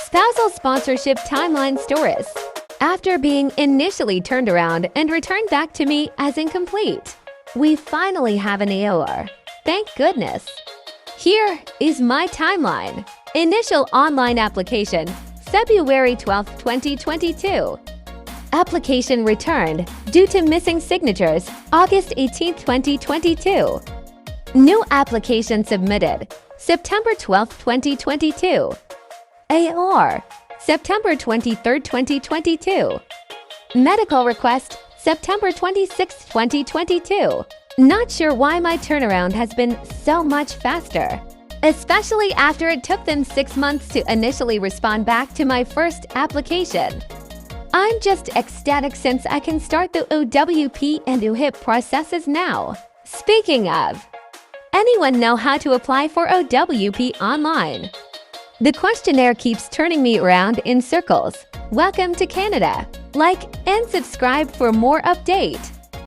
Spousal sponsorship timeline stories. After being initially turned around and returned back to me as incomplete, we finally have an AOR. Thank goodness. Here is my timeline. Initial online application, February 12, 2022. Application returned due to missing signatures, August 18, 2022. New application submitted, September 12, 2022. AOR, September 23, 2022. Medical request, September 26, 2022. Not sure why my turnaround has been so much faster, especially after it took them 6 months to initially respond back to my first application. I'm just ecstatic since I can start the OWP and UHIP processes now. Speaking of, anyone know how to apply for OWP online? The questionnaire keeps turning me around in circles. Welcome to Canada. Like and subscribe for more update.